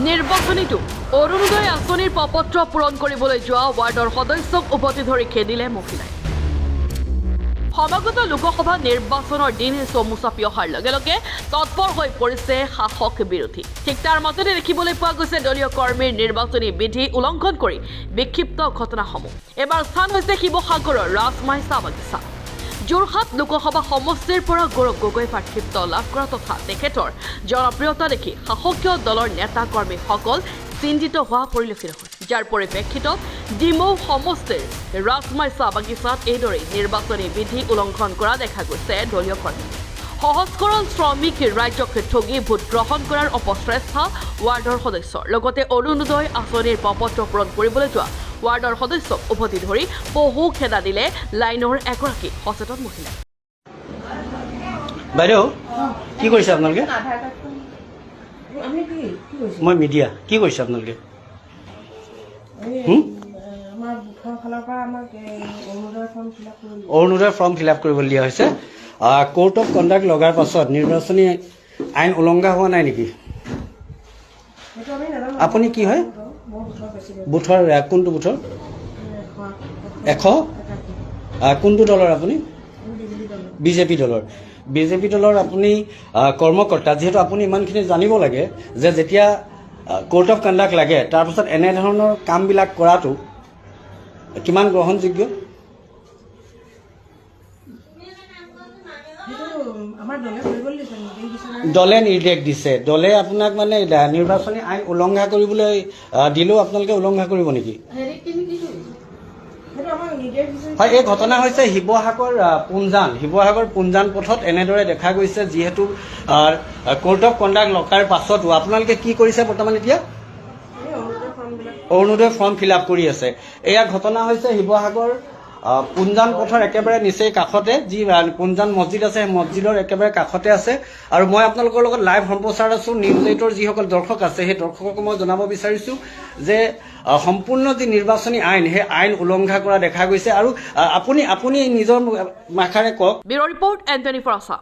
নিৰ্বাচনীটো অৰুণোদয় আঁচনিৰ প্ৰপত্ৰ পূৰণ কৰিবলৈ যোৱা ৱাৰ্ডৰ সদস্যক উভতি ধৰি খেদিলে মহিলাই। সমাগত লোকসভা নিৰ্বাচনৰ দিন চমু চাপি অহাৰ লগে লগে তৎপৰ হৈ পৰিছে শাসক বিৰোধী। ঠিক তাৰ মাজতে দেখিবলৈ পোৱা গৈছে দলীয় কৰ্মীৰ নিৰ্বাচনী বিধি উলংঘন কৰি বিক্ষিপ্ত ঘটনাসমূহ। এবাৰ স্থান হৈছে শিৱসাগৰৰ ৰাজমাই চাহ বাগিচা। যোৰহাট লোকসভা সমষ্টিৰ পৰা গৌৰৱ গগৈ প্ৰাৰ্থিত্ব লাভ কৰা তথা তেখেতৰ জনপ্ৰিয়তা দেখি শাসকীয় দলৰ নেতা কৰ্মীসকল চিন্তিত হোৱা পৰিলক্ষিত হৈছে, যাৰ পৰিপ্ৰেক্ষিতত ডিমৌ সমষ্টিৰ ৰাজমাই চাহ বাগিচাত এইদৰে নিৰ্বাচনী বিধি উলংঘন কৰা দেখা গৈছে দলীয় কৰ্মী। সহজ সৰল শ্ৰমিক ৰাইজক ঠগি ভোট গ্ৰহণ কৰাৰ অপচেষ্টা ৱাৰ্ডৰ সদস্যৰ লগতে অৰুণোদয় আঁচনিৰ প্ৰপত্ৰ পূৰণ কৰিবলৈ যোৱা ৱাৰ্ডৰ সদস্যক উভতি ধৰি বহু খেদা দিলে লাইনৰ এগৰাকী সচেতন মহিলাই। বাইদেউ কি কৰিছে আপোনালোকে? মই মিডিয়া। কি কৰিছে আপোনালোকে? অৰুণোদয় ফৰ্ম ফিল আপ কৰিবলৈ দিয়া হৈছে। কোৰ্ট অফ কণ্ডাক্ট লগাৰ পাছত নিৰ্বাচনী আইন উলংঘা হোৱা নাই নেকি? আপুনি কি হয়? বুথৰ কোনটো বুথৰ? 100? কোনটো দলৰ আপুনি? বিজেপি দলৰ। বিজেপি দলৰ আপুনি কৰ্মকৰ্তা, যিহেতু আপুনি ইমানখিনি জানিব লাগে যে যেতিয়া কোৰ্ট অফ কণ্ডাক্ট লাগে তাৰপাছত এনেধৰণৰ কামবিলাক কৰাটো কিমান গ্ৰহণযোগ্য? দলে নিৰ্দেশ দিছে, দলে আপোনাক মানে নিৰ্বাচনী আইন উলংঘা কৰিবলৈ দিলেও আপোনালোকে উলংঘা কৰিব নেকি? হয়, এই ঘটনা হৈছে শিৱসাগৰ পুঞ্জান পথত এনেদৰে দেখা গৈছে। যিহেতু কোৰ্ট অফ কণ্ডাক্ট লগাৰ পাছতো আপোনালোকে কি কৰিছে বৰ্তমান? এতিয়া অৰুণোদয় ফৰ্ম ফিল আপ কৰি আছে। এয়া ঘটনা হৈছে শিৱসাগৰ পুঞ্জান পথৰ একেবাৰে নিচেই কাষতে, যি পুঞ্জান মছজিদ আছে সেই মছজিদৰ একেবাৰে কাষতে আছে। আৰু মই আপোনালোকৰ লগত লাইভ সম্প্ৰচাৰ আছোঁ। নিউজ 8ৰ যিসকল দৰ্শক আছে সেই দৰ্শকক মই জনাব বিচাৰিছোঁ যে সম্পূৰ্ণ যি নিৰ্বাচনী আইন সেই আইন উলংঘা কৰা দেখা গৈছে। আৰু আপুনি নিজৰ ভাষাৰে কওক। Bureau report Antony ফৰাছা।